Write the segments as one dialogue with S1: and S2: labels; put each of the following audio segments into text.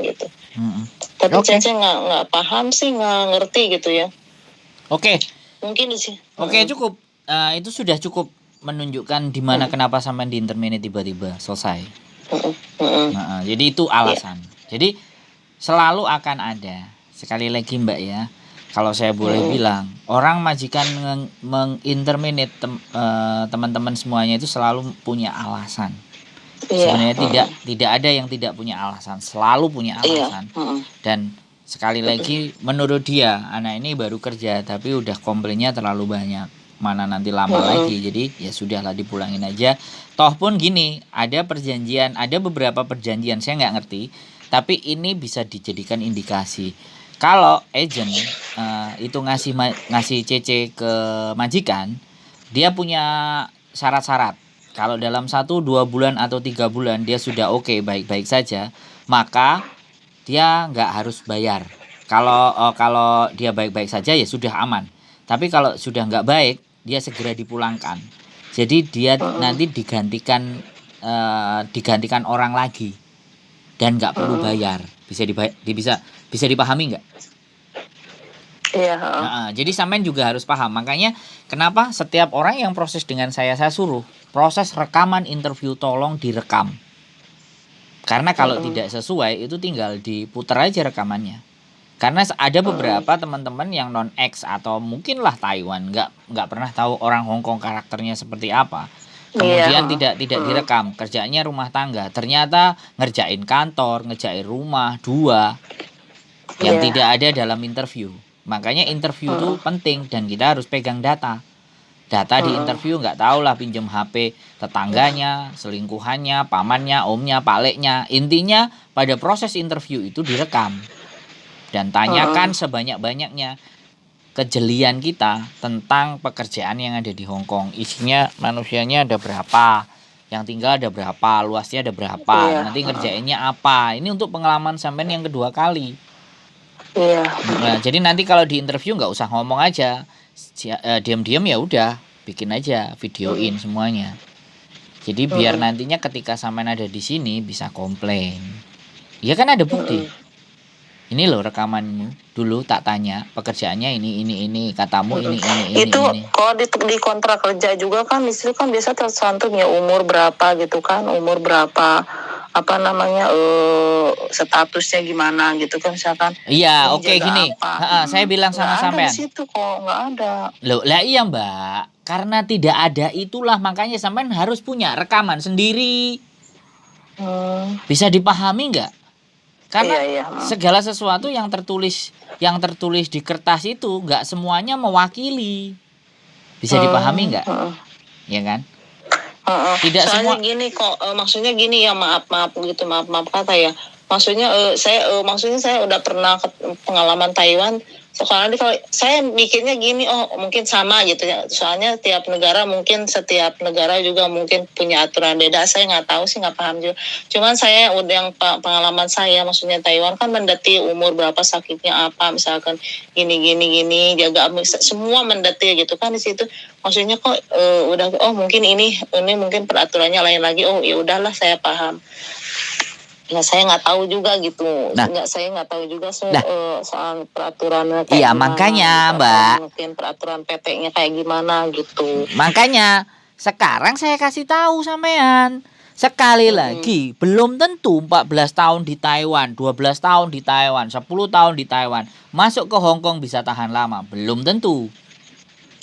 S1: gitu. Tapi
S2: Oke.
S1: Cece nggak paham sih, nggak ngerti gitu ya.
S2: Oke.
S1: Mungkin sih.
S2: Oke, cukup. Itu sudah cukup menunjukkan di mana kenapa sampai di intermediate tiba-tiba selesai. Nah, jadi itu alasan. Jadi selalu akan ada. Sekali lagi Mbak ya, kalau saya boleh bilang, orang majikan menginterminate teman-teman semuanya itu selalu punya alasan. Sebenarnya tidak ada yang tidak punya alasan, selalu punya alasan. Dan sekali lagi menurut dia, anak ini baru kerja tapi udah komplainnya terlalu banyak, mana nanti lama lagi, jadi ya sudahlah dipulangin aja. Toh pun gini, ada perjanjian, ada beberapa perjanjian saya nggak ngerti, tapi ini bisa dijadikan indikasi. Kalau agent itu ngasih CC ke majikan, dia punya syarat-syarat. Kalau dalam 1-2 bulan atau 3 bulan dia sudah oke, baik-baik saja, maka dia nggak harus bayar. Kalau dia baik-baik saja ya sudah aman. Tapi kalau sudah nggak baik, dia segera dipulangkan. Jadi dia nanti digantikan orang lagi dan nggak perlu bayar. Bisa dipahami nggak?
S1: Iya.
S2: Jadi sampean juga harus paham. Makanya kenapa setiap orang yang proses dengan saya suruh proses rekaman interview tolong direkam. Karena kalau tidak sesuai itu tinggal diputar aja rekamannya. Karena ada beberapa teman-teman yang non-ex atau mungkinlah Taiwan nggak pernah tahu orang Hong Kong karakternya seperti apa. Kemudian tidak direkam, kerjanya rumah tangga. Ternyata ngerjain kantor, ngerjain rumah, 2 yang tidak ada dalam interview. Makanya interview itu penting dan kita harus pegang data. Data di interview nggak tahu lah, pinjam HP tetangganya, selingkuhannya, pamannya, omnya, paleknya. Intinya pada proses interview itu direkam. Dan tanyakan sebanyak-banyaknya kejelian kita tentang pekerjaan yang ada di Hong Kong. Isinya manusianya ada berapa, yang tinggal ada berapa, luasnya ada berapa, nanti ngerjainnya apa. Ini untuk pengalaman sampean yang kedua kali. Nah, jadi nanti kalau di interview nggak usah ngomong aja, diam-diam ya udah bikin aja, videoin semuanya. Jadi biar nantinya ketika sampean ada di sini bisa komplain. Ya kan ada bukti. Ini loh rekamanmu, dulu tak tanya pekerjaannya ini, katamu ini.
S1: Itu kalau di kontrak kerja juga kan istri kan biasa tercantum ya umur berapa gitu kan, umur berapa, apa namanya, statusnya gimana gitu kan misalkan.
S2: Iya, oke gini. Saya bilang sama sampean.
S1: Nggak ada di situ kok, nggak ada.
S2: Loh, lah iya Mbak, karena tidak ada itulah makanya sampean harus punya rekaman sendiri. Bisa dipahami nggak? Karena segala sesuatu yang tertulis di kertas itu nggak semuanya mewakili. Bisa dipahami nggak? Ya kan? Tidak
S1: soalnya
S2: semua.
S1: Gini kok, maksudnya gini ya, maaf gitu, maaf kata ya. Maksudnya saya udah pernah pengalaman Taiwan. Soalnya kalau saya mikirnya gini, mungkin sama gitu ya. Soalnya setiap negara juga mungkin punya aturan beda. Saya nggak tahu sih, nggak paham juga. Cuman saya udah yang pengalaman saya, maksudnya Taiwan kan mendetil umur berapa, sakitnya apa, misalkan gini, jaga semua mendetil gitu kan di situ. Maksudnya kok mungkin ini mungkin peraturannya lain lagi. Ya udahlah, saya paham. Ya saya nggak tahu juga gitu. Saya nggak tahu juga soal peraturannya kayak
S2: iya,
S1: gimana.
S2: Makanya
S1: gitu,
S2: Mbak.
S1: Mungkin peraturan PT-nya kayak gimana gitu.
S2: Makanya sekarang saya kasih tahu sampean. Sekali lagi, belum tentu 14 tahun di Taiwan, 12 tahun di Taiwan, 10 tahun di Taiwan, masuk ke Hong Kong bisa tahan lama. Belum tentu.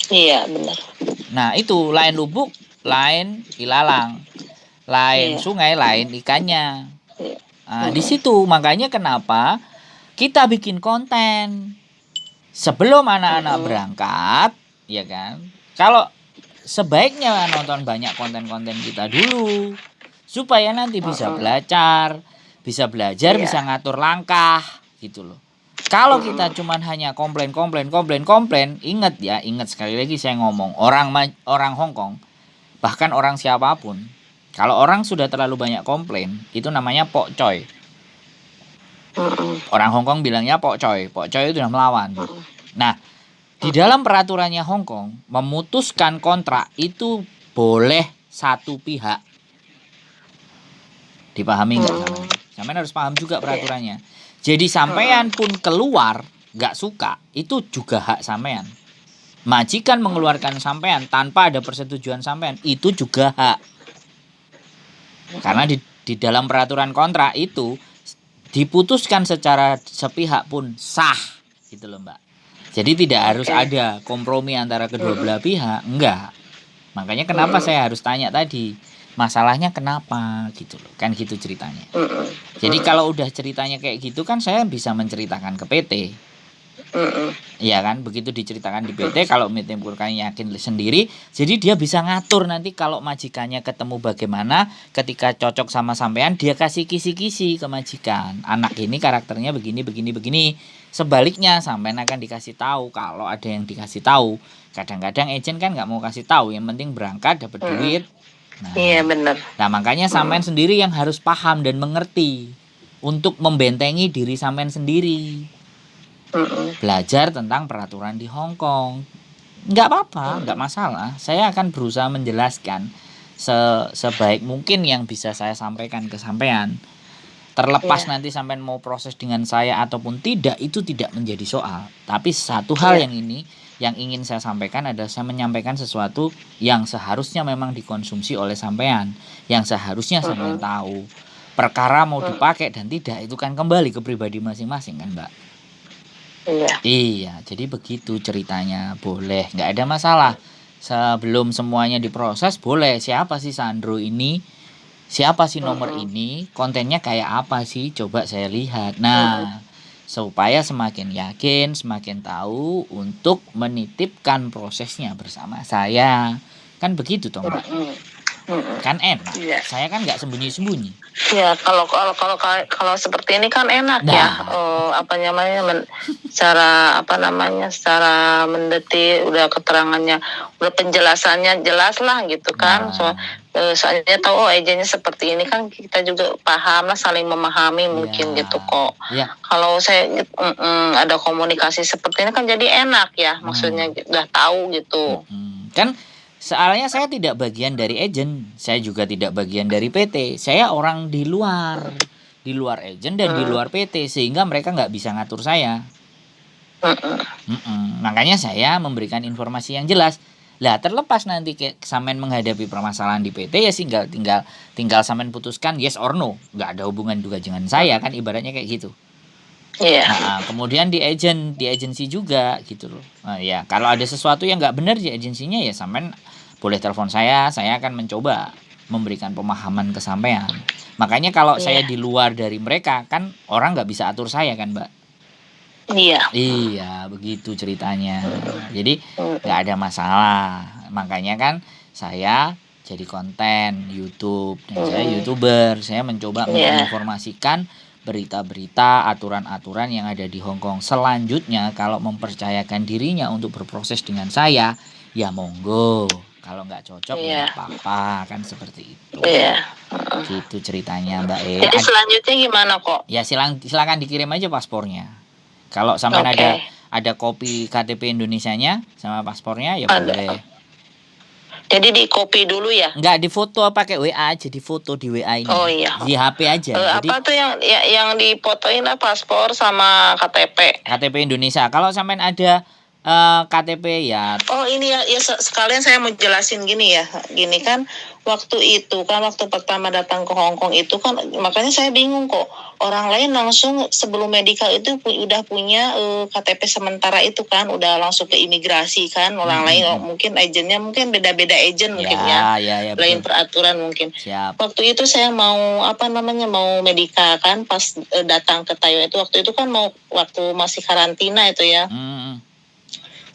S1: Iya, benar.
S2: Nah, itu lain lubuk, lain ilalang. Lain sungai, lain ikannya. Nah, di situ makanya kenapa kita bikin konten sebelum anak-anak berangkat, ya kan? Kalau sebaiknya nonton banyak konten-konten kita dulu supaya nanti bisa belajar, bisa ngatur langkah gitu loh. Kalau kita cuman hanya komplain, ingat sekali lagi saya ngomong, orang Hong Kong, bahkan orang siapapun, kalau orang sudah terlalu banyak komplain, itu namanya pokcoy. Orang Hong Kong bilangnya pokcoy itu sudah melawan. Nah, di dalam peraturannya Hong Kong, memutuskan kontrak itu boleh satu pihak. Dipahami nggak? Sampean harus paham juga peraturannya. Jadi sampean pun keluar nggak suka, itu juga hak sampean. Majikan mengeluarkan sampean tanpa ada persetujuan sampean, itu juga hak. Karena di dalam peraturan kontrak itu diputuskan secara sepihak pun sah, gitu loh Mbak. Jadi tidak harus ada kompromi antara kedua belah pihak, enggak. Makanya kenapa saya harus tanya tadi, masalahnya kenapa gitu loh, kan gitu ceritanya. Jadi kalau udah ceritanya kayak gitu kan saya bisa menceritakan ke PT. Iya kan, begitu diceritakan di PT, kalau mitimpurkannya yakin sendiri, jadi dia bisa ngatur nanti kalau majikannya ketemu bagaimana, ketika cocok sama sampean dia kasih kisi-kisi ke majikan. Anak ini karakternya begini. Sebaliknya sampean akan dikasih tahu kalau ada yang dikasih tahu. Kadang-kadang agent kan nggak mau kasih tahu, yang penting berangkat dapat duit. Nah,
S1: Iya benar.
S2: Nah makanya sampean sendiri yang harus paham dan mengerti untuk membentengi diri sampean sendiri. Belajar tentang peraturan di Hong Kong. Nggak apa-apa, nggak masalah. Saya akan berusaha menjelaskan sebaik mungkin yang bisa saya sampaikan ke sampean. Terlepas nanti sampean mau proses dengan saya ataupun tidak, itu tidak menjadi soal. Tapi satu hal yang ingin saya sampaikan adalah saya menyampaikan sesuatu yang seharusnya memang dikonsumsi oleh sampean, yang seharusnya sampean tahu. Perkara mau dipakai dan tidak itu kan kembali ke pribadi masing-masing kan Mbak. Iya, jadi begitu ceritanya. Boleh, nggak ada masalah. Sebelum semuanya diproses, boleh. Siapa sih Sandro ini? Siapa sih nomor ini? Kontennya kayak apa sih? Coba saya lihat. Nah, supaya semakin yakin, semakin tahu untuk menitipkan prosesnya bersama saya. Kan begitu toh Mbak? Kan enak. Saya kan nggak sembunyi-sembunyi.
S1: Ya, kalau seperti ini kan enak ya. Secara mendetil, udah keterangannya, udah penjelasannya jelas lah gitu kan. Soalnya tahu agennya seperti ini kan kita juga paham lah, saling memahami mungkin gitu kok. Kalau saya ada komunikasi seperti ini kan jadi enak ya, maksudnya udah tahu gitu.
S2: Kan soalnya saya tidak bagian dari agen, saya juga tidak bagian dari PT. Saya orang di luar agen dan di luar PT, sehingga mereka nggak bisa ngatur saya. Makanya saya memberikan informasi yang jelas. Lah terlepas nanti sampean menghadapi permasalahan di PT ya tinggal sampean putuskan yes or no, nggak ada hubungan juga dengan saya kan, ibaratnya kayak gitu. Nah, kemudian di agensi juga gitu loh. Nah, ya kalau ada sesuatu yang nggak benar di agensinya ya sampean boleh telepon saya akan mencoba memberikan pemahaman ke sampean. Makanya kalau saya di luar dari mereka kan orang nggak bisa atur saya kan Mbak. Iya begitu ceritanya. Jadi nggak ada masalah. Makanya kan saya jadi konten YouTube dan saya YouTuber. Saya mencoba menginformasikan berita-berita, aturan-aturan yang ada di Hong Kong. Selanjutnya kalau mempercayakan dirinya untuk berproses dengan saya, ya monggo. Kalau nggak cocok ya apa-apa, kan seperti itu. Gitu ceritanya Mbak E.
S1: Jadi selanjutnya gimana kok?
S2: Ya silakan dikirim aja paspornya. Kalau sampai ada kopi KTP Indonesianya sama paspornya ya boleh.
S1: Jadi di copy dulu ya?
S2: Enggak, di foto pakai WA aja, di foto di WA ini.
S1: Oh iya.
S2: Di HP aja.
S1: Jadi, apa tuh yang difotoin lah, paspor sama KTP?
S2: KTP Indonesia. Kalau sampean ada KTP ya.
S1: Oh ini ya sekalian saya mau jelasin gini ya. Gini kan waktu pertama datang ke Hong Kong itu kan, makanya saya bingung kok. Orang lain langsung sebelum medical itu udah punya KTP sementara itu kan, udah langsung ke imigrasi kan. Orang lain mungkin agennya mungkin beda-beda agen mungkin ya. Lain peraturan mungkin.
S2: Siap.
S1: Waktu itu saya mau mau medical kan, pas datang ke Taiwan itu, waktu itu kan waktu masih karantina itu ya.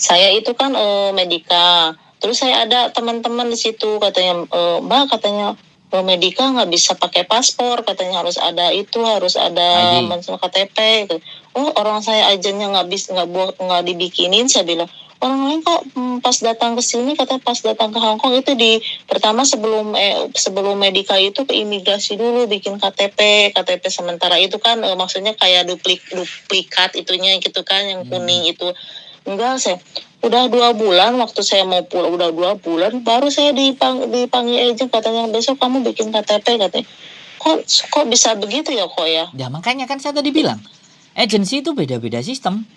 S1: Saya itu kan medika. Terus saya ada teman-teman di situ katanya, Mbak katanya medika nggak bisa pakai paspor, katanya harus ada KTP. Gitu. Oh orang saya agennya nggak dibikinin. Saya bilang orang lain kok pas datang ke sini, katanya pas datang ke Hong Kong itu pertama sebelum medika itu ke imigrasi dulu bikin KTP sementara itu kan, maksudnya kayak duplikat itunya gitu kan, yang kuning itu. Enggak, saya udah 2 bulan waktu saya mau pulang, udah 2 bulan baru saya dipanggil aja, katanya besok kamu bikin KTP katanya. kok bisa begitu ya kok ya.
S2: Ya makanya kan saya tadi bilang agensi itu beda-beda sistem.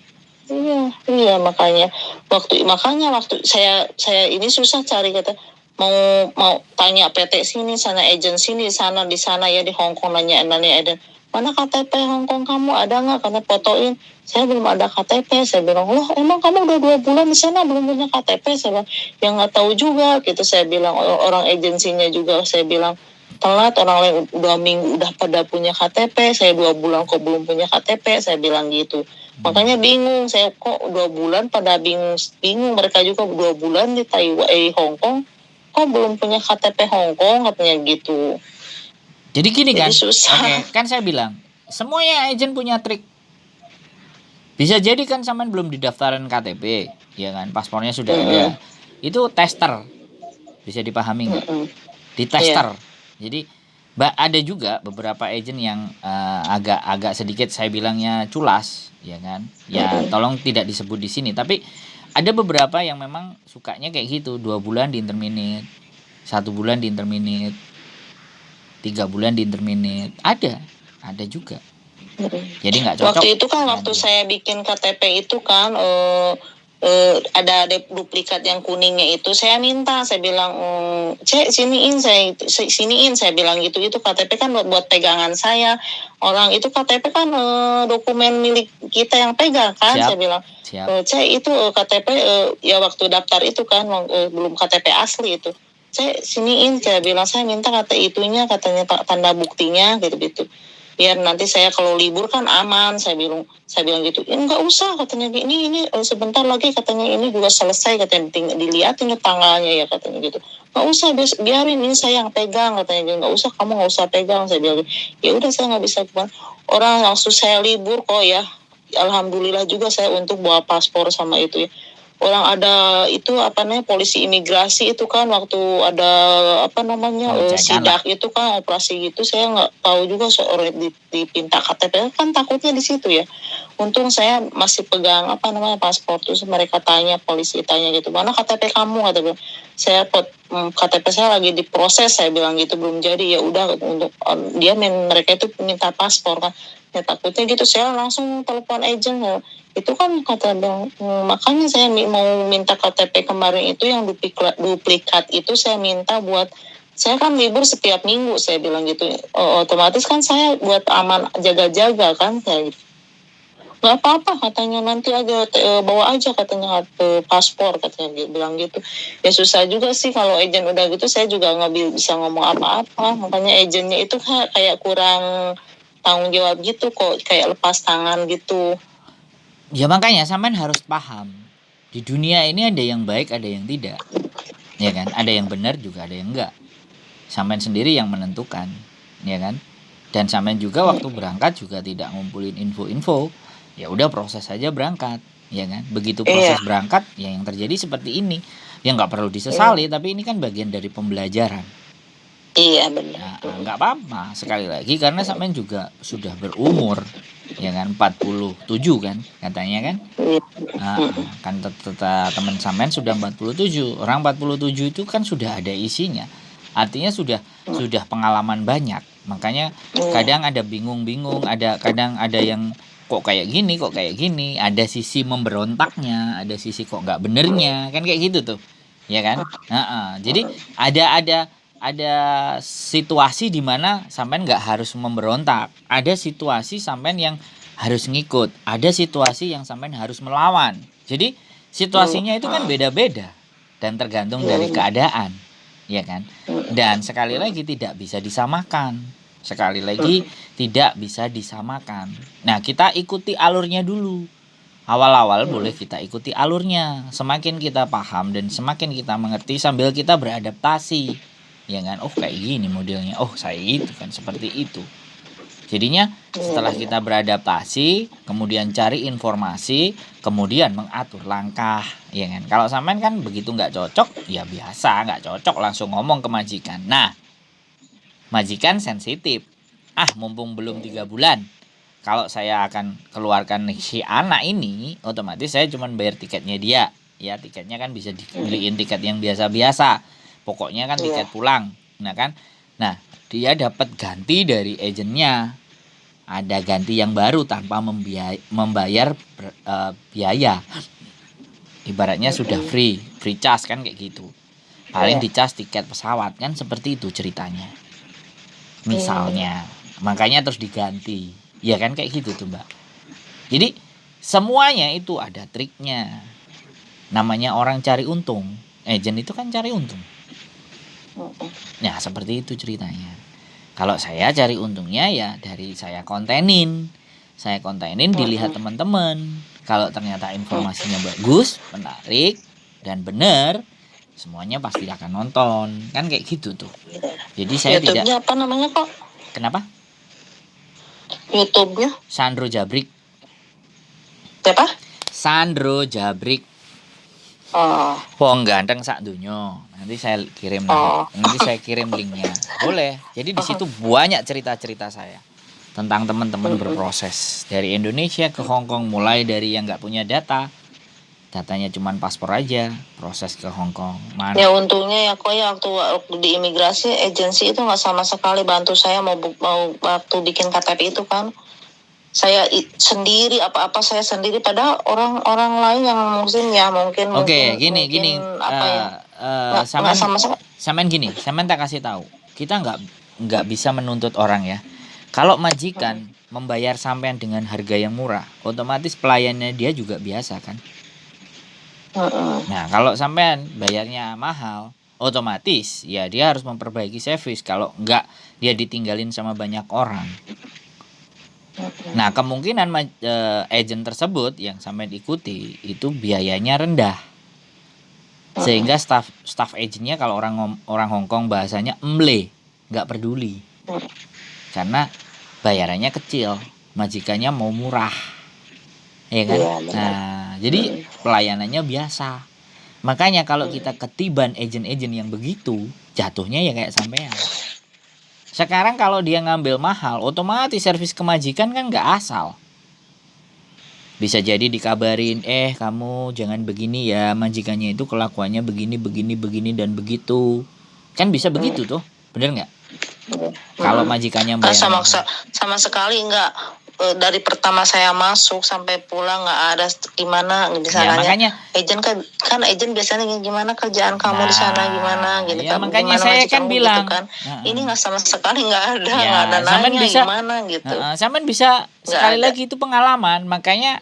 S1: Iya makanya waktu saya ini susah cari, kata mau tanya PT sini sana, agensi sini sana di sana ya, di Hong Kong nanya ada mana KTP Hong Kong kamu ada nggak, karena fotoin saya belum ada KTP. Saya bilang, loh emang kamu udah 2 bulan di sana belum punya KTP? Saya bilang, yang nggak tahu juga gitu. Saya bilang orang agensinya juga saya bilang telat, orang lain 2 minggu udah pada punya KTP, saya 2 bulan kok belum punya KTP, saya bilang gitu. Makanya bingung saya, kok 2 bulan pada bingung mereka juga 2 bulan di Taiwan Hong Kong kok belum punya KTP Hong Kong, katanya gitu.
S2: Jadi gini kan,
S1: susah.
S2: Oke, kan saya bilang semuanya agent punya trik. Bisa jadi kan sampean belum didaftarin KTP, ya kan, paspornya sudah ada. Itu tester, bisa dipahami nggak? Di tester. Jadi ada juga beberapa agent yang agak sedikit saya bilangnya culas, ya kan? Ya tolong tidak disebut di sini. Tapi ada beberapa yang memang sukanya kayak gitu, 2 bulan di interminate, 1 bulan di interminate, 3 bulan di interminate. Ada juga. Jadi nggak cocok.
S1: Waktu itu kan waktu saya bikin KTP itu kan ada duplikat yang kuningnya itu, saya minta, saya bilang cek siniin saya bilang gitu. Itu KTP kan buat pegangan saya, orang itu KTP kan dokumen milik kita yang pegang kan.
S2: Siap.
S1: Saya bilang cek itu KTP ya waktu daftar itu kan belum KTP asli itu, saya siniin, saya bilang saya minta kata itunya, katanya tanda buktinya gitu biar nanti saya kalau libur kan aman. Saya bilang gitu. Enggak usah, katanya ini sebentar lagi, katanya ini juga selesai, katanya dilihatin tanggalnya ya, katanya gitu. Enggak usah, biarin ini saya yang pegang, katanya gitu. Enggak usah, kamu enggak usah pegang. Saya bilang ya udah, saya enggak bisa kemana. Orang langsung saya libur kok ya. Alhamdulillah juga saya untuk bawa paspor sama itu ya. Orang ada itu polisi imigrasi itu kan waktu ada sidak itu kan, operasi gitu, saya nggak tahu juga soal dipinta KTP kan, takutnya di situ ya. Untung saya masih pegang paspor, terus mereka polisi tanya gitu, mana KTP kamu, kata saya KTP saya lagi diproses, saya bilang gitu, belum jadi. Ya udah, untuk mereka itu minta paspor kan ya, takutnya gitu. Saya langsung telepon agent ya. Itu kan kata dong, makanya saya mau minta KTP kemarin itu yang duplikat itu, saya minta buat saya kan libur setiap minggu, saya bilang gitu. Otomatis kan saya buat aman jaga-jaga kan, saya gitu. Nggak apa-apa, katanya nanti aja bawa aja, katanya paspor, katanya bilang gitu. Ya susah juga sih kalau agent udah gitu, saya juga nggak bisa ngomong apa-apa. Makanya agentnya itu kayak kurang tanggung jawab gitu kok, kayak lepas tangan gitu.
S2: Ya makanya sampean harus paham, di dunia ini ada yang baik, ada yang tidak, ya kan? Ada yang benar juga ada yang enggak. Sampean sendiri yang menentukan, ya kan? Dan sampean juga waktu berangkat juga tidak ngumpulin info-info. Ya udah, proses saja berangkat, ya kan? Begitu proses berangkat, ya yang terjadi seperti ini. Ya nggak perlu disesali, tapi ini kan bagian dari pembelajaran.
S1: Iya benar.
S2: Nggak apa-apa, sekali lagi karena sampean juga sudah berumur, ya kan, 47 kan katanya kan. Kan teman sampean sudah 47. Orang 47 itu kan sudah ada isinya. Artinya sudah pengalaman banyak. Makanya kadang ada bingung-bingung, kadang ada yang kok kayak gini, ada sisi memberontaknya, ada sisi kok nggak benernya, kan kayak gitu tuh. Ya kan? Jadi ada situasi di mana sampean nggak harus memberontak, ada situasi sampean yang harus ngikut, ada situasi yang sampean harus melawan. Jadi situasinya itu kan beda-beda dan tergantung dari keadaan, ya kan? Dan sekali lagi tidak bisa disamakan. Nah, kita ikuti alurnya dulu. Awal-awal boleh kita ikuti alurnya. Semakin kita paham dan semakin kita mengerti sambil kita beradaptasi, ya kan? Oh kayak gini modelnya, oh saya itu kan seperti itu. Jadinya setelah kita beradaptasi, kemudian cari informasi, kemudian mengatur langkah, ya kan? Kalau sampean kan begitu nggak cocok, ya biasa nggak cocok langsung ngomong ke majikan. Nah, majikan sensitif. Mumpung belum 3 bulan, kalau saya akan keluarkan si anak ini, otomatis saya cuma bayar tiketnya dia. Ya tiketnya kan bisa dibeliin tiket yang biasa-biasa. Pokoknya kan tiket pulang. Nah kan. Nah, dia dapat ganti dari agennya. Ada ganti yang baru tanpa membayar biaya. Ibaratnya sudah free charge kan kayak gitu. Paling dicas tiket pesawat kan seperti itu ceritanya. Misalnya, makanya terus diganti. Ya kan kayak gitu tuh, Mbak. Jadi semuanya itu ada triknya. Namanya orang cari untung. Agent itu kan cari untung. Nah, seperti itu ceritanya. Kalau saya cari untungnya ya dari saya kontenin. Saya kontenin dilihat teman-teman. Kalau ternyata informasinya bagus, menarik, dan benar, semuanya pasti akan nonton. Kan kayak gitu tuh. Jadi saya
S1: YouTube-nya
S2: tidak...
S1: apa namanya kok?
S2: Kenapa?
S1: YouTube-nya?
S2: Sandro Jabrik.
S1: Siapa?
S2: Sandro Jabrik.
S1: Oh.
S2: Wong ganteng sak dunyo. Nanti saya kirim nanti saya kirim linknya. Boleh. Jadi di situ banyak cerita-cerita saya tentang teman-teman berproses dari Indonesia ke Hong Kong, mulai dari yang nggak punya datanya cuma paspor aja, proses ke Hong Kong.
S1: Ya untungnya ya kok ya waktu di imigrasi agensi itu nggak sama sekali bantu saya mau waktu bikin KTP itu kan. Saya sendiri apa-apa saya sendiri, padahal orang-orang lain yang mungkin
S2: gini
S1: apa ya
S2: samen
S1: sama sekali.
S2: Samen gini, samen tak kasih tahu, kita nggak bisa menuntut orang ya. Kalau majikan membayar sampean dengan harga yang murah, otomatis pelayannya dia juga biasa kan. Nah, kalau sampean bayarnya mahal, otomatis ya dia harus memperbaiki servis. Kalau enggak, dia ditinggalin sama banyak orang. Nah, kemungkinan agent tersebut yang sampean ikuti itu biayanya rendah. Sehingga staff agentnya kalau orang Hong Kong bahasanya emble, nggak peduli. Karena bayarannya kecil, majikannya mau murah. Ya kan? Nah, jadi pelayanannya biasa. Makanya kalau kita ketiban agent-agent yang begitu, jatuhnya ya kayak sampean. Sekarang kalau dia ngambil mahal, otomatis servis kemajikan kan nggak asal. Bisa jadi dikabarin, kamu jangan begini ya, majikannya itu kelakuannya begini dan begitu. Kan bisa begitu tuh, bener nggak? Kalau majikannya bayar
S1: sama sekali nggak. Dari pertama saya masuk sampai pulang nggak ada gimana di sananya. Ya, makanya agent kan agent biasanya gimana kerjaan kamu di sana gimana gitu
S2: ya, kan. Makanya saya kan bilang gitu kan.
S1: Ini nggak sama sekali nggak ada nanya bisa, gimana gitu.
S2: Samen bisa sekali lagi itu pengalaman, makanya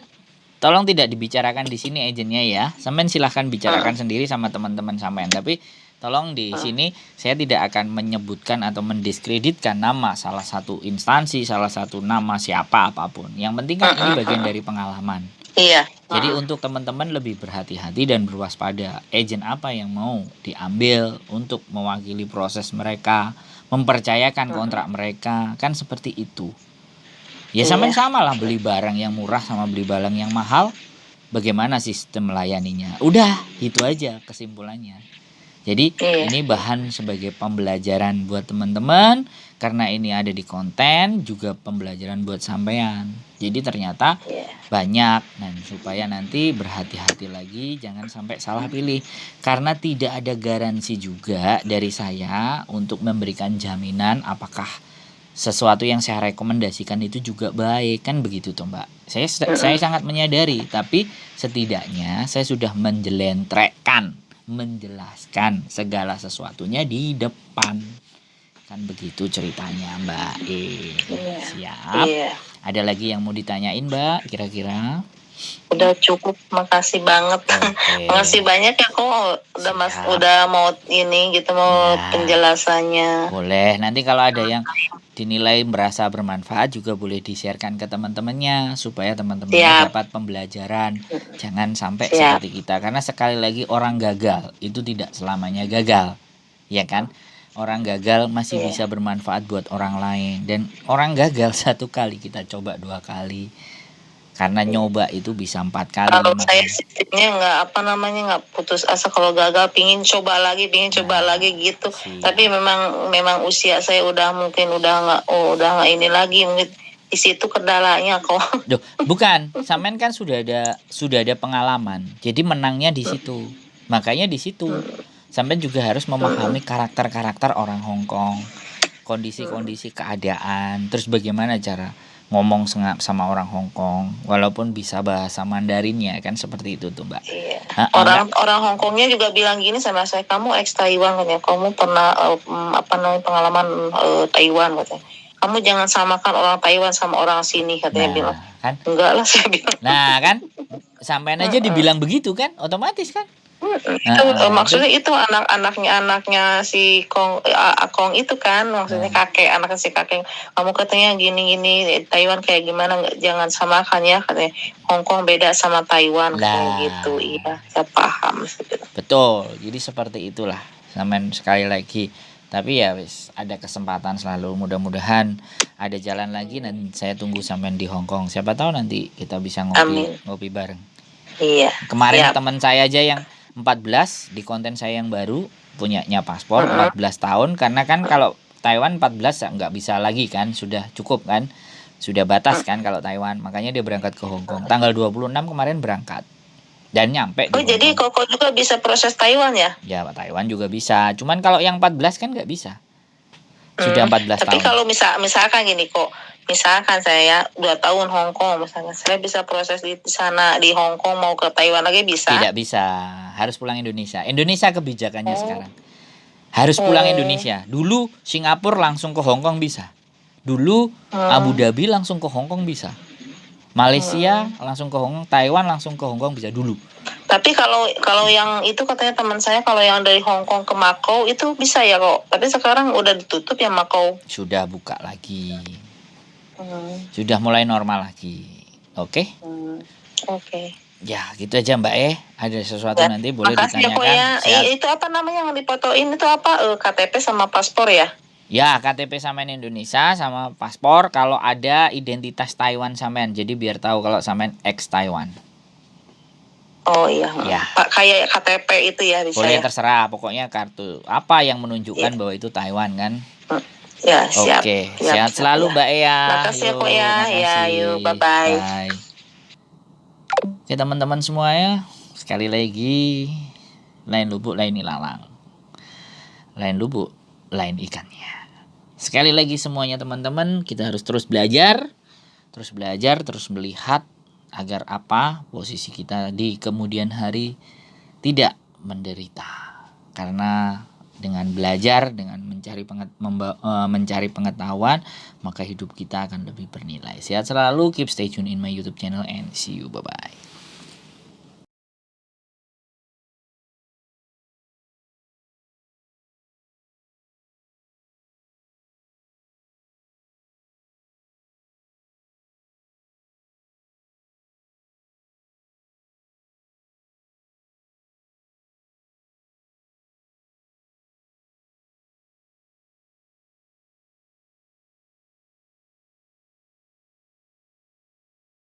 S2: tolong tidak dibicarakan di sini agennya ya. Samen silahkan bicarakan sendiri sama teman-teman sampean, tapi tolong di sini saya tidak akan menyebutkan atau mendiskreditkan nama salah satu instansi, salah satu nama siapa apapun. Yang penting kan ini bagian dari pengalaman.
S1: Iya.
S2: Jadi untuk teman-teman lebih berhati-hati dan berwaspada. Agen apa yang mau diambil untuk mewakili proses mereka, mempercayakan kontrak mereka, kan seperti itu. Ya sama-sama lah, beli barang yang murah sama beli barang yang mahal. Bagaimana sistem melayaninya? Udah, itu aja kesimpulannya. Jadi ini bahan sebagai pembelajaran buat teman-teman, karena ini ada di konten, juga pembelajaran buat sampean. Jadi ternyata banyak, dan supaya nanti berhati-hati lagi, jangan sampai salah pilih. Karena tidak ada garansi juga dari saya untuk memberikan jaminan apakah sesuatu yang saya rekomendasikan itu juga baik, kan begitu tuh Mbak. Saya sangat menyadari, tapi setidaknya saya sudah menjelaskan segala sesuatunya di depan, kan begitu ceritanya Mbak. Siap. Ada lagi yang mau ditanyain Mbak kira-kira?
S1: Udah cukup, makasih banget. Makasih banyak ya kok udah mau ini gitu, mau penjelasannya.
S2: Boleh, nanti kalau ada yang dinilai merasa bermanfaat juga boleh di-sharekan ke teman-temannya supaya teman-temannya dapat pembelajaran. Jangan sampai seperti kita, karena sekali lagi orang gagal itu tidak selamanya gagal. Ya kan? Orang gagal masih bisa bermanfaat buat orang lain, dan orang gagal satu kali kita coba 2 kali. Karena nyoba itu bisa 4 kali.
S1: Kalau saya sistemnya nggak putus asa. Kalau gagal pingin coba lagi gitu. Tapi memang usia saya udah nggak ini lagi, mungkin di situ kendalanya kok.
S2: Duh, bukan, sampean kan sudah ada pengalaman. Jadi menangnya di situ. Makanya di situ sampean juga harus memahami karakter-karakter orang Hong Kong. kondisi-kondisi keadaan, terus bagaimana cara ngomong sama orang Hong Kong walaupun bisa bahasa Mandarinnya kan, seperti itu tuh Mbak.
S1: Iya. Orang Hong Kongnya juga bilang gini sama saya, kamu ex Taiwan katanya, kamu pernah pengalaman Taiwan katanya. Kamu jangan samakan orang Taiwan sama orang sini katanya, bilang.
S2: Kan?
S1: Enggak lah, saya bilang.
S2: Nah kan, sampean aja dibilang begitu kan, otomatis kan.
S1: Maksudnya itu anaknya si Kong itu kan, maksudnya anaknya si kakek. Kamu katanya gini Taiwan kayak gimana, jangan samakan ya katanya. Hong Kong beda sama Taiwan kayak gitu. Iya, saya paham.
S2: Betul, jadi seperti itulah sampean sekali lagi. Tapi ya wis, ada kesempatan selalu, mudah-mudahan ada jalan lagi, dan saya tunggu sampean di Hong Kong. Siapa tahu nanti kita bisa ngopi bareng.
S1: Iya.
S2: Kemarin teman saya aja yang 14 di konten saya yang baru punyanya paspor 14 tahun, karena kan kalau Taiwan 14 nggak bisa lagi kan, sudah cukup kan, sudah batas kan kalau Taiwan, makanya dia berangkat ke Hong Kong tanggal 26 kemarin berangkat dan nyampe.
S1: Jadi Koko juga bisa proses Taiwan ya?
S2: Ya Taiwan juga bisa, cuman kalau yang 14 kan nggak bisa, sudah 14 tahun.
S1: Tapi kalau misalkan gini kok, misalkan saya 2 tahun Hong Kong, misalnya saya bisa proses di sana di Hong Kong mau ke Taiwan lagi bisa?
S2: Tidak bisa, harus pulang Indonesia. Indonesia kebijakannya sekarang harus pulang Indonesia. Dulu Singapura langsung ke Hong Kong bisa. Dulu Abu Dhabi langsung ke Hong Kong bisa. Malaysia langsung ke Hong Kong, Taiwan langsung ke Hong Kong bisa dulu.
S1: Tapi kalau yang itu katanya teman saya, kalau yang dari Hong Kong ke Macau itu bisa ya kok. Tapi sekarang udah ditutup ya Macau.
S2: Sudah buka lagi. Sudah mulai normal lagi. Oke?
S1: Oke.
S2: Ya, gitu aja Mbak. Ada sesuatu
S1: ya,
S2: nanti boleh
S1: ditanyakan. Ya. Itu apa namanya yang difotoin itu apa? KTP sama paspor ya?
S2: Ya, KTP sampean Indonesia sama paspor, kalau ada identitas Taiwan sampean. Jadi biar tahu kalau sampean ex Taiwan.
S1: Oh iya.
S2: Ya.
S1: Kayak KTP itu ya bisa.
S2: Boleh
S1: ya?
S2: Terserah, pokoknya kartu apa yang menunjukkan bahwa itu Taiwan kan.
S1: Ya, siap.
S2: Oke, sehat selalu Mbak Ea.
S1: Makasih ya kok ya. Ya, yuk, bye-bye.
S2: Bye. Oke teman-teman semua ya, sekali lagi, lain lubuk lain ilalang, lain lubuk lain ikannya. Sekali lagi semuanya teman-teman, kita harus terus belajar, terus melihat agar apa posisi kita di kemudian hari tidak menderita. Karena dengan belajar, dengan mencari pengetahuan, maka hidup kita akan lebih bernilai. Sehat selalu, keep stay tune in my YouTube channel and see you, bye bye.